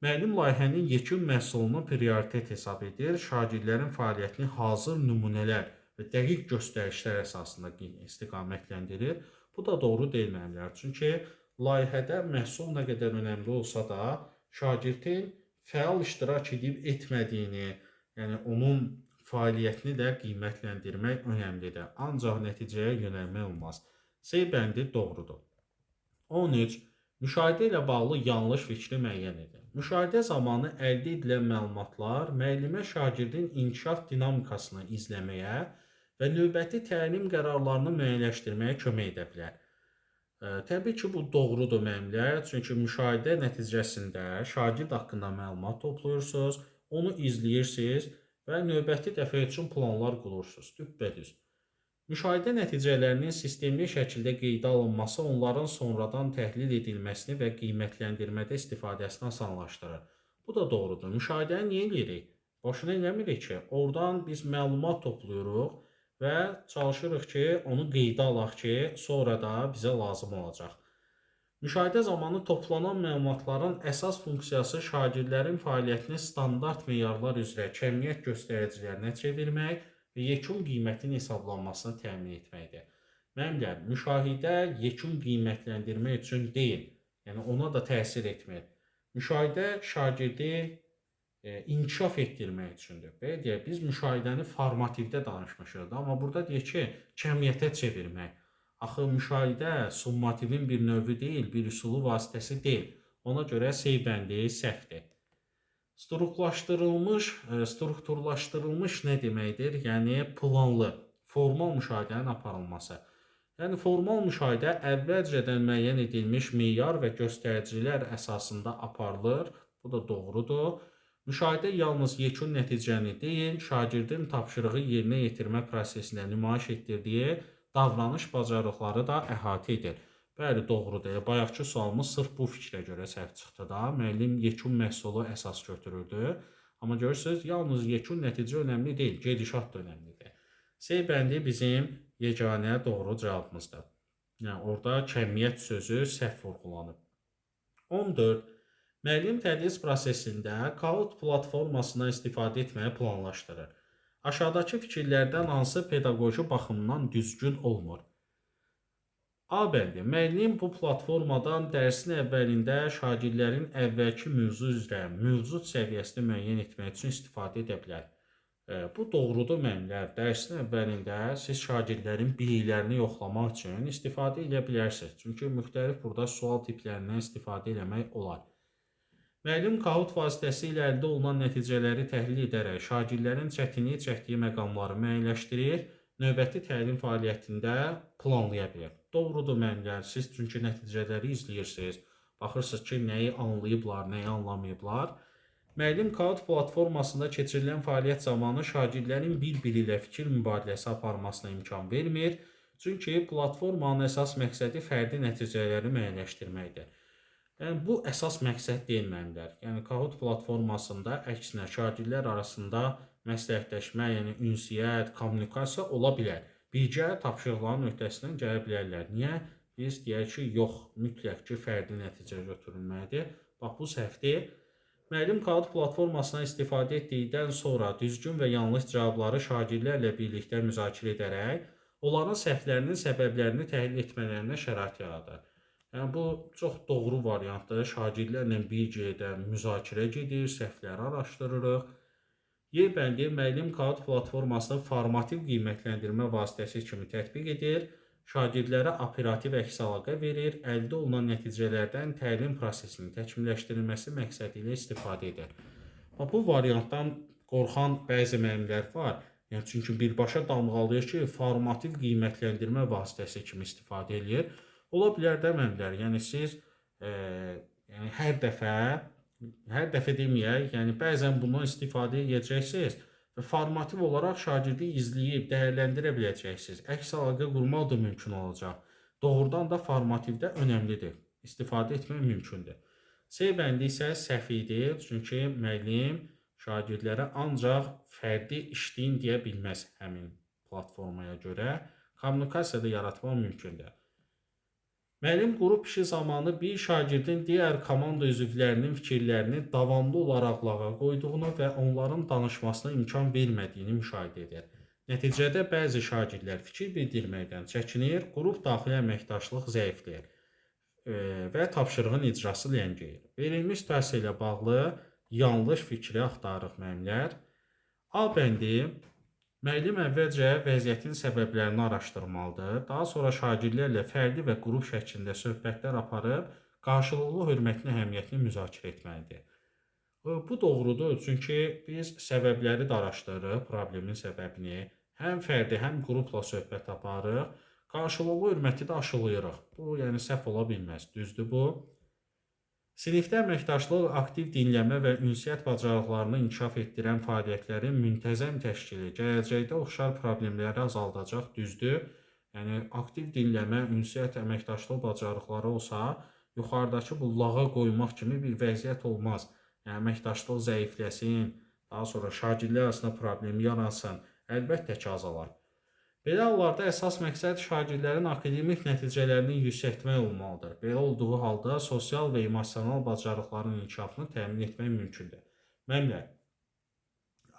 Müəllim layihənin yekun məhsulunu prioritet hesab edir, şagirdlərin fəaliyyətini hazır nümunələr və dəqiq göstərişlər əsasında istiqamətləndirir. Bu da doğru deyil müəllimlər. Çünki layihədə məhsul nə qədər önəmli olsa da, şagirdin fəal iştirak edib etmədiyini, yəni onun fəaliyyətini də qiymətləndirmək önəmlidir. Ancaq nəticəyə yönəlmək olmaz. C bəndi doğrudur. 13. Müşahidə ilə bağlı yanlış fikri müəyyən edin. Müşahidə zamanı əldə edilən məlumatlar müəllimə şagirdin inkişaf dinamikasını izləməyə və növbəti təlim qərarlarını müəyyənləşdirməyə kömək edə bilər. Təbii ki, bu doğrudur müəllimlər, çünki müşahidə nəticəsində şagird haqqında məlumat toplayırsınız, onu izləyirsiniz və növbəti dəfə üçün planlar qurursunuz. Düppədüz. Müşahidə nəticələrinin sistemli şəkildə qeydə alınması onların sonradan təhlil edilməsini və qiymətləndirmədə istifadəsini asanlaşdırır. Bu da doğrudur. Müşahidəni niyə edirik? Boşuna eləmirik ki, oradan biz məlumat toplayırıq və çalışırıq ki, onu qeydə alaq ki, sonra da bizə lazım olacaq. Müşahidə zamanı toplanan məlumatların əsas funksiyası şagirdlərin fəaliyyətini standart meyarlar üzrə kəmiyyət göstəricilərinə çevirmək və yekun qiymətin hesablanmasını təmin etməkdir. Müəllimlər, müşahidə yekun qiymətləndirmək üçün deyil, yəni ona da təsir etmir. Müşahidə şagirdi inkişaf etdirmək üçündür. Belə deyək, biz müşahidəni formativdə danışmışıq, amma burada deyək ki, kəmiyyətə çevirmək. Axı müşahidə summativin bir növü deyil, bir üsulu vasitəsi deyil. Ona görə C bəndi səhvdir. Strukturlaşdırılmış nə deməkdir? Yəni planlı. formal müşahidənin aparılması. Yəni formal müşahidə əvvəlcədən müəyyən edilmiş meyar və göstəricilər əsasında aparılır. Bu da doğrudur. Müşahidə yalnız yekun nəticəni deyil, şagirdin tapşırığı yerinə yetirmə prosesində nümayiş etdirdiyi davranış bacarıqları da əhatə edir. Bəli, doğrudur. Bayaqki sualımız sırf bu fikrə görə səhv çıxdı da. Müəllim yekun məhsulu əsas götürürdü. Amma görürsünüz, yalnız yekun nəticə önəmli deyil, gedişat da önəmlidir. C bəndi bizim yeganə doğru cavabımızdır. Yəni, orada kəmiyyət sözü səhv vurğulanıb. 14. Müəllim tədris prosesində Kahoot platformasından istifadə etməyi planlaşdırır. Aşağıdakı fikirlərdən hansı pedaqoji baxımdan düzgün olmur? A bəndi. Müəllim bu platformadan dərsin əvvəlində şagirdlərin əvvəlki mövzu üzrə mövcud səviyyəsini müəyyən etmək üçün istifadə edə bilər. Bu doğrudur müəllimlər. Dərsin əvvəlində siz şagirdlərin biliklərini yoxlamaq üçün istifadə edə bilərsiniz. Çünki müxtəlif burada sual tiplərindən istifadə etmək olar. Müəllim Kahoot vasitəsilə əldə olunan nəticələri təhlil edərək şagirdlərin çətinlik çəkdiyi məqamları müəyyənləşdirir, növbəti təlim fəaliyyətində planlaya bilər. Doğrudur müəllimlər, siz çünki nəticələri izləyirsiniz, baxırsınız ki, nəyi anlayıblar, nəyi anlamayıblar. Müəllim Kahoot platformasında keçirilən fəaliyyət zamanı şagirdlərin bir-biri ilə fikir mübadiləsi aparmasına imkan vermir, çünki platformanın əsas məqsədi fərdi nəticələri müəyyənləşdirməkdir. Yəni, bu əsas məqsəd deyil müəllimlər. Yəni, Kahoot platformasında əksinə şagirdlər arasında məsləhətləşmə, yəni ünsiyyət, kommunikasiya ola bilər. Birgə tapşırıqların öhdəsindən gələ bilərlər. Niyə? Biz deyək ki, yox, mütləq ki, fərdi nəticə götürülməlidir. Bax, bu səhvdir. Müəllim Kahoot platformasından istifadə etdikdən sonra düzgün və yanlış cavabları şagirdlərlə birlikdə müzakirə edərək, onların səhvlərinin səbəblərini təhlil etmələrinə şərait yaradır. Yəni, bu çox doğru variantdır. Şagirdlərlə birgə müzakirə gedir, səhvləri araşdırırıq. Y bəndi müəllim Kahoot platformasını formativ qiymətləndirmə vasitəsi kimi tətbiq edir, şagirdlərə operativ əks əlaqə verir, əldə olunan nəticələrdən təlim prosesinin təkmilləşdirilməsi məqsədi ilə istifadə edir. Bu variantdan qorxan bəzi müəllimlər var. Yəni, çünki birbaşa damğalayır ki, formativ qiymətləndirmə vasitəsi kimi istifadə edir. Ola bilər də müəllimlər, yəni siz hər dəfə deməyək, yəni bəzən bundan istifadə edəcəksiniz və formativ olaraq şagirdi izləyib dəyərləndirə biləcəksiniz. Əks əlaqə qurmaq da mümkün olacaq. Doğrudan da formativdə önəmlidir. İstifadə etmək mümkündür. C bəndi isə səhv idi, çünki müəllim şagirdlərə ancaq fərdi işləyin deyə bilməz həmin platformaya görə. Kommunikasiyada yaratmaq mümkündür. Müəllim qrup işi zamanı bir şagirdin digər komanda üzvlərinin fikirlərini davamlı olaraq lağa qoyduğunu və onların danışmasına imkan vermədiyini müşahidə edir. Nəticədə bəzi şagirdlər fikir bildirməkdən çəkinir, qrup daxili əməkdaşlıq zəifləyir və tapşırığın icrası ləngiyir. Verilmiş situasiya ilə bağlı yanlış fikri axtarırıq müəllimlər. A bəndi. Müəllim əvvəlcə vəziyyətin səbəblərini araşdırmalıdır. Daha sonra şagirdlərlə fərdi və qrup şəklində söhbətlər aparıb, qarşılıqlı hörmətin əhəmiyyətini müzakirə etməlidir. Bu doğrudur, çünki biz səbəbləri də araşdırırıq, problemin səbəbini. Həm fərdi, həm qrupla söhbət aparırıq, qarşılıqlı hörməti də aşılayırıq. Bu, yəni səhv ola bilməz, düzdür bu. Sinifdə əməkdaşlıq, aktiv dinləmə və ünsiyyət bacarıqlarını inkişaf etdirən fəaliyyətlərin müntəzəm təşkili gələcəkdə oxşar problemləri azaldacaq, düzdür. Yəni, aktiv dinləmə, ünsiyyət, əməkdaşlıq bacarıqları olsa, yuxarıdakı bu lağa qoymaq kimi bir vəziyyət olmaz. Yəni, əməkdaşlıq zəifləsin, daha sonra şagirdlər arasında problemi yaransın, əlbəttə ki, azalar. Belə hallarda əsas məqsəd şagirdlərin akademik nəticələrini yüksəltmək olmalıdır. Belə olduğu halda sosial və emosional bacarıqların inkişafını təmin etmək mümkündür. Müəllimlər,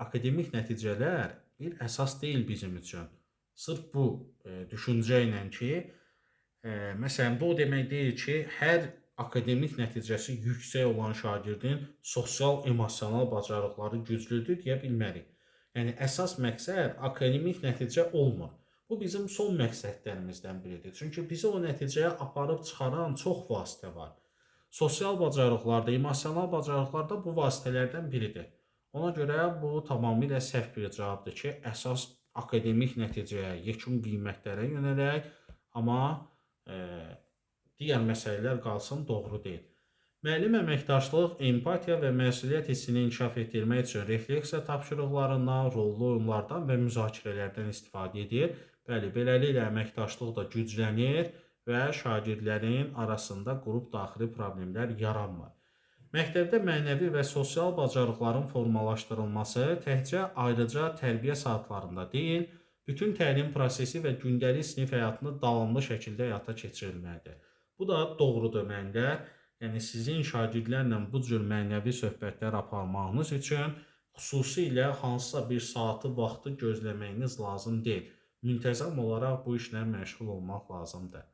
akademik nəticələr bir əsas deyil bizim üçün. Sırf bu düşüncə ilə ki, məsələn, bu o demək deyil ki, hər akademik nəticəsi yüksək olan şagirdin sosial, emosional bacarıqları güclüdür deyə bilmərik. Yəni, əsas məqsəd akademik nəticə olmur. Bu bizim son məqsədlərimizdən biridir. Çünki bizi o nəticəyə aparıb çıxaran çox vasitə var. Sosial bacarıqlarda, emosional bacarıqlarda bu vasitələrdən biridir. Ona görə bu tamamilə səhv bir cavabdır ki, əsas akademik nəticəyə, yekun qiymətlərə yönələrək, amma digər məsələlər qalsın doğru deyil. Müəllim əməkdaşlıq, empatiya və məsuliyyət hissini inkişaf etdirmək üçün refleksiya tapşırıqlarından, rollu oyunlardan və müzakirələrdən istifadə edir. Bəli, beləliklə əməkdaşlıq da güclənir və şagirdlərin arasında qrup daxili problemlər yaranmır. Məktəbdə mənəvi və sosial bacarıqların formalaşdırılması təkcə ayrıca tərbiyə saatlarında deyil, bütün təlim prosesi və gündəlik sinif həyatında davamlı şəkildə həyata keçirilməlidir. Bu da doğrudur məncə. Yəni sizin şagirdlərlə bu cür mənəvi söhbətlər aparmağınız üçün xüsusilə hansısa bir saatı, vaxtı gözləməyiniz lazım deyil. Müntəzəm olaraq bu işlə məşğul olmaq lazımdır.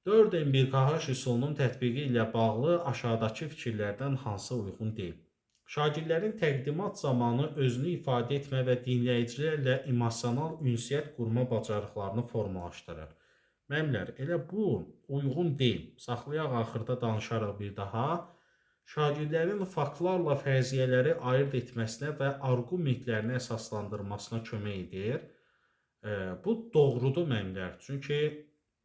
4M1KH üsulunun tətbiqi ilə bağlı aşağıdakı fikirlərdən hansı uyğun deyil? Şagirdlərin təqdimat zamanı özünü ifadə etmə və dinləyicilərlə emosional ünsiyyət qurma bacarıqlarını formalaşdırır. Müəllimlər, elə bu uyğun deyil. Saxlayaq, axırda danışarıq bir daha. Şagirdlərin faktlarla fərziyyələri ayırt etməsinə və arqumentlərini əsaslandırmasına kömək edir. Bu doğrudur müəllimlər. Çünki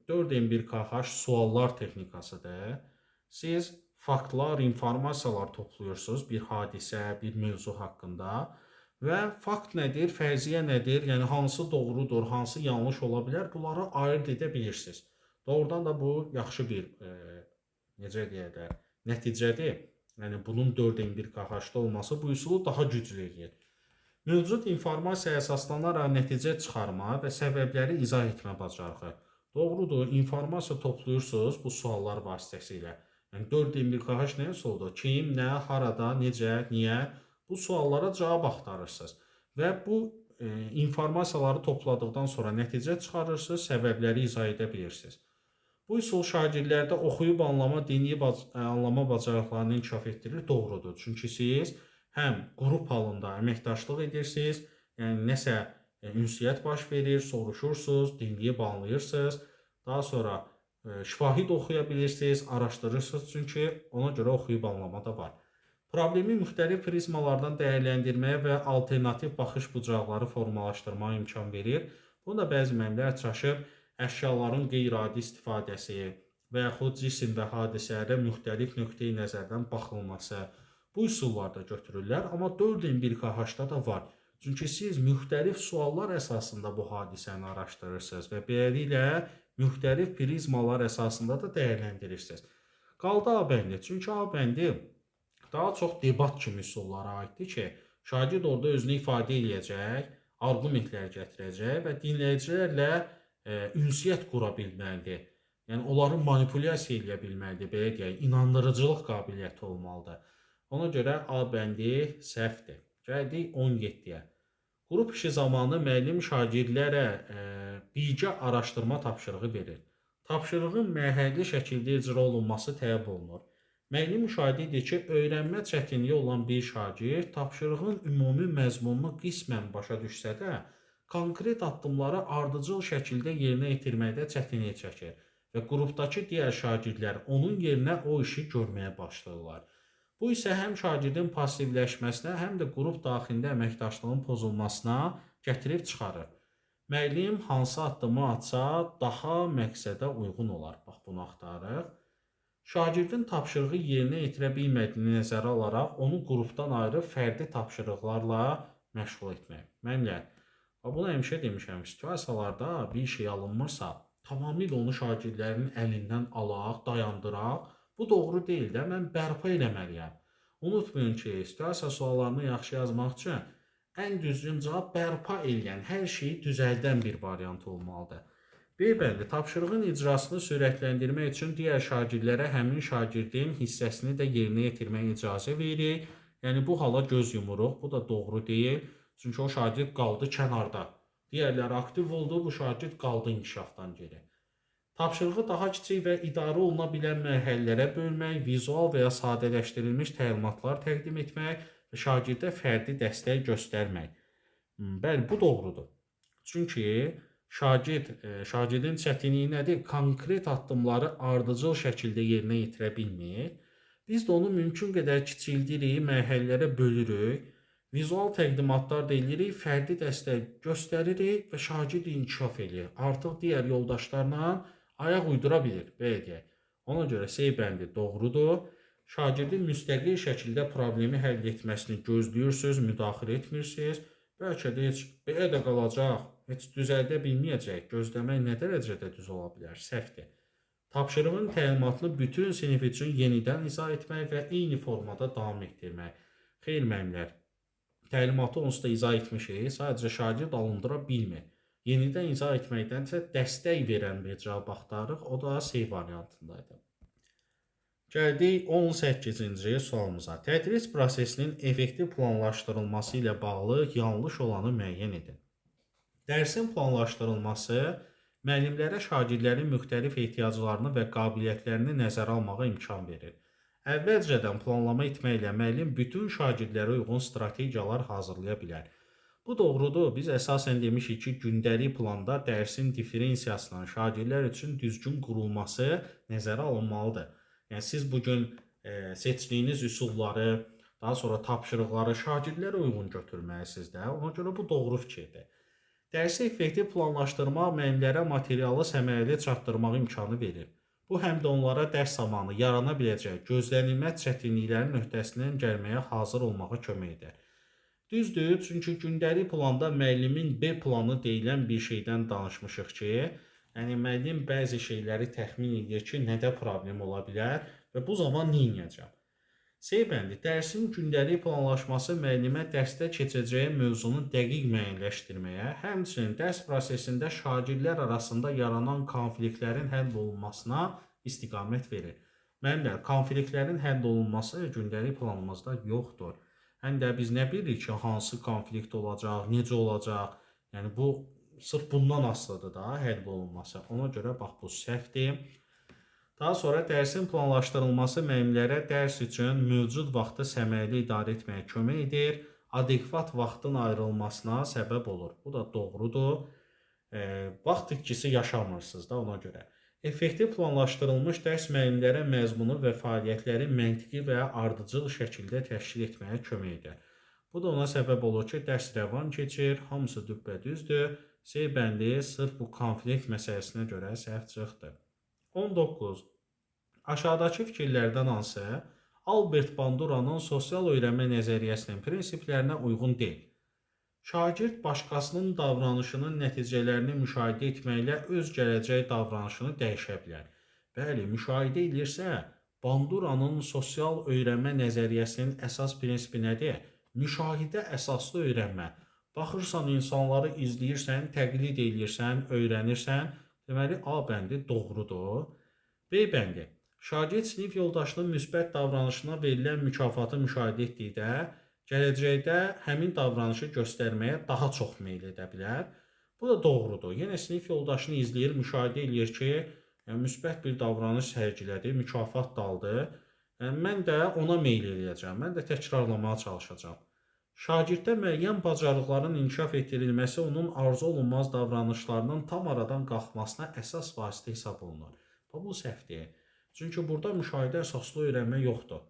4M1KH suallar texnikasıdır. Siz faktlar, informasiyalar toplayırsınız bir hadisə, bir mövzu haqqında və fakt nədir, fərziyyə nədir, yəni hansı doğrudur, hansı yanlış ola bilər, bunları ayırt edə bilirsiniz. Doğrudan da bu yaxşı bir necə deyirlər, nəticədir. Yəni bunun 4M1KH-da olması bu üsulu daha güclü edir. Mövcud informasiya əsaslanaraq nəticə çıxarma və səbəbləri izah etmə bacarığı. Doğrudur, informasiya toplayırsınız bu suallar vasitəsilə. Yəni 4M1KH nə üsuludur? Kim, nə, harada, necə, niyə? Bu suallara cavab axtarırsınız və bu informasiyaları topladıqdan sonra nəticə çıxarırsınız, səbəbləri izah edə bilirsiniz. Bu üsul şagirdlərdə oxuyub anlama, dinləyib anlama bacarıqlarını inkişaf etdirir. Doğrudur. Çünki siz həm qrup halında əməkdaşlıq edirsiniz, yəni nəsə ünsiyyət baş verir, soruşursunuz, dinləyib anlayırsınız. Daha sonra şahid oxuya bilirsiniz, araşdırırsınız, çünki ona görə oxuyub anlama da var. Problemi müxtəlif prizmalardan dəyərləndirməyə və alternativ baxış bucaqları formalaşdırmağa imkan verir. Bunda bəzi müəllimlər çaşır, əşyaların qeyri-adi istifadəsi və yaxud cisim və hadisələrə müxtəlif nöqteyi nəzərdən baxılması bu üsullarda götürürlər, amma 4M1KH-da da var. Çünki siz müxtəlif suallar əsasında bu hadisəni araşdırırsınız və beləliklə müxtəlif prizmalar əsasında da dəyərləndirirsiniz. Qaldı A bəndi, çünki A bəndi daha çox debat kimi üsullara aiddir ki, şagird orada özünü ifadə edəcək, arqumentlər gətirəcək və dinləyicilərlə ünsiyyət qura bilməlidir. Yəni onları manipulyasiya edə bilməlidir, belə deyək, inandırıcılıq qabiliyyəti olmalıdır. Ona görə A bəndi səhvdir. Gəldik 17-yə. Qrup işi zamanı müəllim şagirdlərə birgə araşdırma tapşırığı verir. Tapşırığın mərhələli şəkildə icra olunması tələb olunur. Müəllim müşahidə edir ki, öyrənmə çətinliyi olan bir şagird tapşırığın ümumi məzmununu qismən başa düşsə də, konkret addımları ardıcıl şəkildə yerinə yetirməkdə çətinlik çəkir və qrupdakı digər şagirdlər onun yerinə o işi görməyə başlayırlar. Bu isə həm şagirdin passivləşməsinə, həm də qrup daxilində əməkdaşlığın pozulmasına gətirib çıxarır. Müəllim hansı addımı atsa daha məqsədə uyğun olar. Bax, bunu axtarırıq. Şagirdin tapşırığı yerinə yetirə bilmədiyini nəzərə alaraq onu qrupdan ayırıb fərdi tapşırıqlarla məşğul etmək. Müəllimlər, bunu həmişə demişəm, situasiyalarda bir şey alınmırsa, tamamilə onu şagirdlərin əlindən alaq, dayandıraq. Bu doğru deyil də, mən bərpa eləməliyəm. Unutmayın ki, situasiya suallarını yaxşı yazmaq üçün ən düzgün cavab bərpa eləyən, hər şeyi düzəldən bir variant olmalıdır. Bəli, tapşırığın icrasını sürətləndirmək üçün digər şagirdlərə həmin şagirdin hissəsini də yerinə yetirməyə icazə veririk. Yəni bu hala göz yumuruq, bu da doğru deyil. Çünki o şagird qaldı kənarda. Digərləri aktiv oldu, bu şagird qaldı inkişafdan geri. Tapşırığı daha kiçik və idarə oluna bilən mərhələlərə bölmək, vizual və ya sadələşdirilmiş təlimatlar təqdim etmək və şagirdə fərdi dəstək göstərmək. Bəli, bu doğrudur. Çünki şagirdin çətinliyi nədir? Konkret addımları ardıcıl şəkildə yerinə yetirə bilmir. Biz də onu mümkün qədər kiçildirik, mərhələlərə bölürük Vizual təqdimatlar da eləyirik, fərdi dəstək göstəririk və şagird inkişaf eləyir. Artıq digər yoldaşlarla ayaq uydura bilir, belə deyək. Ona görə S bəndi doğrudur. Şagirdin müstəqil şəkildə problemi həll etməsini gözləyirsiniz, müdaxilə etmirsiniz. Bəlkə də heç belə də qalacaq, heç düzəldə bilməyəcək. Gözləmək nə dərəcədə düz ola bilər? Səhvdir. Tapşırığın təlimatını bütün sinif üçün yenidən izah etmək və eyni formada davam etdirmək. Xeyr müəllimlər, təlimatı onsuz da izah etmişik, sadəcə şagird alındıra bilmir. Yenidən izah etməkdənsə dəstək verən bir cavab axtarırıq, o da C variantındaydı. Gəldik 18-ci sualımıza. Tədris prosesinin effektiv planlaşdırılması ilə bağlı yanlış olanı müəyyən edin. Dərsin planlaşdırılması müəllimlərə şagirdlərin müxtəlif ehtiyaclarını və qabiliyyətlərini nəzərə almağa imkan verir. Əvvəlcədən planlama etməklə müəllim bütün şagirdlərə uyğun strategiyalar hazırlaya bilər. Bu doğrudur. Biz əsasən demişik ki, gündəlik planda dərsin diferensiyasının şagirdlər üçün düzgün qurulması nəzərə alınmalıdır. Yəni siz bugün seçdiyiniz üsulları, daha sonra tapşırıqları şagirdlərə uyğun götürməlisiniz də. Ona görə bu doğru fikirdir. Dərsi effektiv planlaşdırmaq müəllimlərə materialı səmərəli çatdırmaq imkanı verir. Bu həm də onlara dərs zamanı yarana biləcək gözlənilməz çətinliklərin öhdəsindən gəlməyə hazır olmağa kömək edir. Düzdür, çünki gündəlik planda müəllimin B planı deyilən bir şeydən danışmışıq ki, yəni müəllim bəzi şeyləri təxmin edir ki, nədə problem ola bilər və bu zaman nə edəcəm? C bəndi dərsin gündəlik planlaşması müəllimə dərsdə keçəcəyi mövzunu dəqiq müəyyənləşdirməyə, həmçinin dərs prosesində şagirdlər arasında yaranan konfliktlərin həll olunmasına istiqamət verir. Müəllimlər, konfliktlərin həll olunması gündəlik planımızda yoxdur. Həm də biz nə bilirik ki, hansı konflikt olacaq, necə olacaq? Yəni bu sırf bundan asılıdır da həll olunması. Ona görə bax bu səhvdir. Daha sonra dərsin planlaşdırılması müəllimlərə dərs üçün mövcud vaxtı səmərəli idarə etməyə kömək edir, adekvat vaxtın ayrılmasına səbəb olur. Bu da doğrudur. Vaxt itkisi yaşamırsınız da ona görə. Effektiv planlaşdırılmış dərs müəllimlərə məzmunu və fəaliyyətləri məntiqi və ardıcıl şəkildə təşkil etməyə kömək edir. Bu da ona səbəb olur ki, dərs rəvan keçir, hamısı düppədüzdür. C bəndi sırf bu konflikt məsələsinə görə səhv çıxdı. 19. Aşağıdakı fikirlərdən hansı Albert Bandura'nın sosial öyrənmə nəzəriyyəsinin prinsiplərinə uyğun deyil? Şagird başqasının davranışının nəticələrini müşahidə etməklə öz gələcək davranışını dəyişə bilər. Bəli, müşahidə edirsə, Bandura'nın sosial öyrənmə nəzəriyyəsinin əsas prinsipi nədir? Müşahidə əsaslı öyrənmə. Baxırsan, insanları izləyirsən, təqlid edirsən, öyrənirsən, deməli A bəndi doğrudur. B bəndi. Şagird sinif yoldaşının müsbət davranışına verilən mükafatı müşahidə etdikdə, gələcəkdə həmin davranışı göstərməyə daha çox meyl edə bilər. Bu da doğrudur. Yenə sinif yoldaşını izləyir, müşahidə edir ki, müsbət bir davranış sərgilədi, mükafat da aldı. Mən də ona meyl edəcəm, mən də təkrarlamaya çalışacağam. Şagirddə müəyyən bacarıqların inkişaf etdirilməsi onun arzu olunmaz davranışlarının tam aradan qalxmasına əsas vasitə hesab olunur. Bu səhvdir. Çünki burada müşahidə əsaslı öyrənmə yoxdur.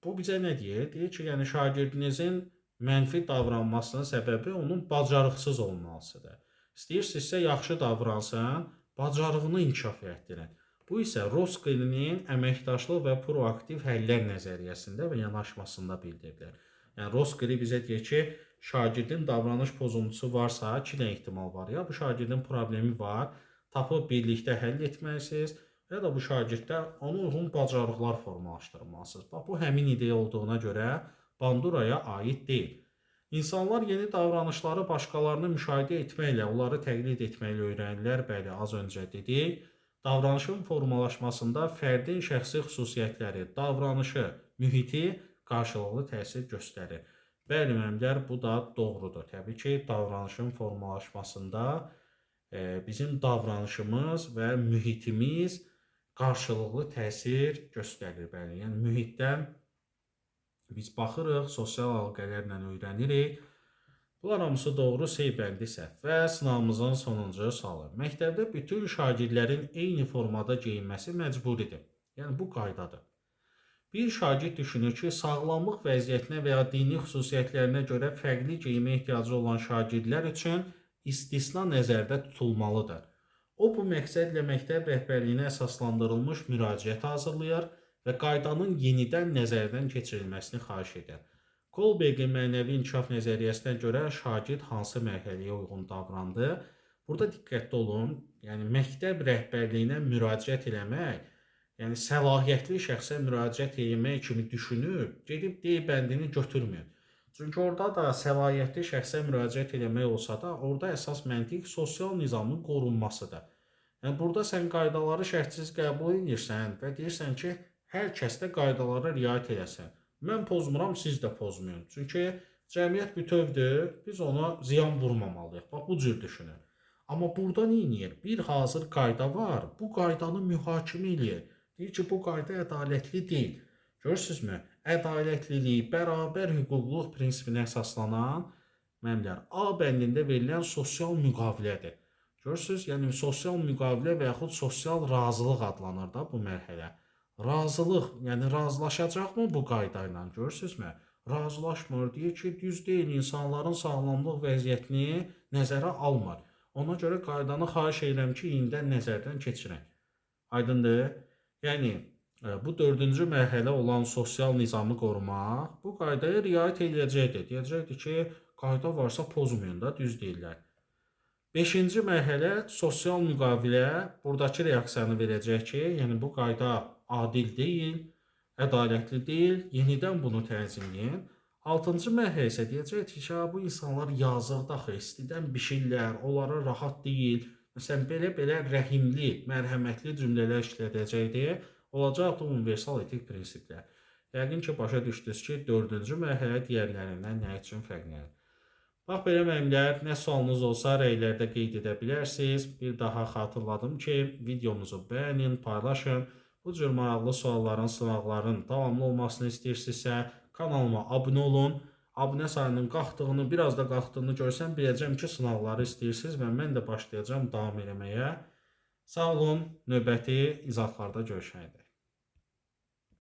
Bu bizə nə deyir? Deyir ki, yəni şagirdinizin mənfi davranmasının səbəbi onun bacarıqsız olmasıdır. İstəyirsinizsə yaxşı davransın, bacarığını inkişaf etdirin. Bu isə Roskilinin əməkdaşlıq və proaktiv həllər nəzəriyyəsində və yanaşmasında bildirilir. Yəni Roskili bizə deyir ki, şagirdin davranış pozuntusu varsa, iki də ehtimal var. Ya bu şagirdin problemi var, tapıb birlikdə həll etməlisiniz, ya da bu şagirddə ona uyğun bacarıqlar formalaşdırmalısınız. Bax, bu həmin ideya olduğuna görə Bandura'ya aid deyil. İnsanlar yeni davranışları başqalarını müşahidə etməklə, onları təqlid etməklə öyrənirlər. Bəli, az öncə dedik. Davranışın formalaşmasında fərdin şəxsi xüsusiyyətləri, davranışı, mühiti qarşılıqlı təsir göstərir. Bəli, müəllimlər, bu da doğrudur. Təbii ki, davranışın formalaşmasında bizim davranışımız və mühitimiz qarşılıqlı təsir göstərir. Bəli, yəni mühitdən biz baxırıq, sosial əlaqələrlə öyrənirik. Bunlar hamısı doğru, C bəndi səhv. Və sınavımızın sonuncu sualı. Məktəbdə bütün şagirdlərin eyni formada geyinməsi məcburidir. Yəni bu qaydadır. Bir şagird düşünür ki, sağlamlıq vəziyyətinə və ya dini xüsusiyyətlərinə görə fərqli geyimə ehtiyacı olan şagirdlər üçün istisna nəzərdə tutulmalıdır. O, bu məqsədlə məktəb rəhbərliyinə əsaslandırılmış müraciət hazırlayar və qaydanın yenidən nəzərdən keçirilməsini xahiş edir. Kolbergin mənəvi inkişaf nəzəriyyəsinə görə şagird hansı mərhələyə uyğun davrandı? Burada diqqətli olun, yəni məktəb rəhbərliyinə müraciət eləmək, yəni səlahiyyətli şəxsə müraciət etmək kimi düşünüb, gedib D bəndini götürməyin. Çünki orada da səlahiyyətli şəxsə müraciət etmək olsa da, orada əsas məntiq sosial nizamın qorunmasıdır. Yəni burada sən qaydaları şərtsiz qəbul edirsən və deyirsən ki, hər kəs də qaydalara riayət eləsin. Mən pozmuram, siz də pozmayın. Çünki cəmiyyət bütövdür, biz ona ziyan vurmamalıyıq. Bax bu cür düşünün. Amma burada nə edir? Bir hazır qayda var, bu qaydanı mühakimə eləyir. Deyir ki, bu qayda ədalətli deyil. Görürsünüzmü? Ədalətlilik, bərabər hüquqluq prinsipinə əsaslanan məmlər A bəndində verilən sosial müqavilədir. Görürsünüz? Yəni sosial müqavilə və yaxud sosial razılıq adlanır da bu mərhələ. Razılıq, yəni razılaşacaqmı bu qayda ilə? Görürsünüzmü? Razılaşmır, deyir ki, düz deyil, insanların sağlamlıq vəziyyətini nəzərə almır. Ona görə qaydanı xahiş edirəm ki, yenidən nəzərdən keçirək. Aydındır? Yəni, bu dördüncü mərhələ olan sosial nizamı qorumaq bu qaydaya riayət edəcəkdir. Deyəcəkdir ki, qayda varsa pozmayın da, düz deyirlər. Beşinci mərhələ sosial müqavilə buradakı reaksiyanı verəcək ki, yəni bu qayda adil deyil, ədalətli deyil, yenidən bunu tənzimləyin. Altıncı mərhələ isə deyəcək ki, bu insanlar yazıqdır axı, istidən bişirlər, onlara rahat deyil. Məsələn, belə rəhimli, mərhəmətli cümlələr işlədəcəkdir. Olacaqdır universal etik prinsiplər. Yəqin ki, başa düşdünüz ki, dördüncü mərhələ digərlərindən nə üçün fərqlənir. Bax, belə müəllimlər, nə sualınız olsa rəylərdə qeyd edə bilərsiniz. Bir daha xatırladım ki, videomuzu bəyənin, paylaşın. Bu cür maraqlı sualların, sınaqların davamlı olmasını istəyirsinizsə, kanalıma abunə olun. Abunə sayının qalxdığını, biraz da qalxdığını görsəm, biləcəm ki, sınaqları istəyirsiniz və mən də başlayacağım davam eləməyə. Sağ olun, növbəti izahlarda görüşənədək.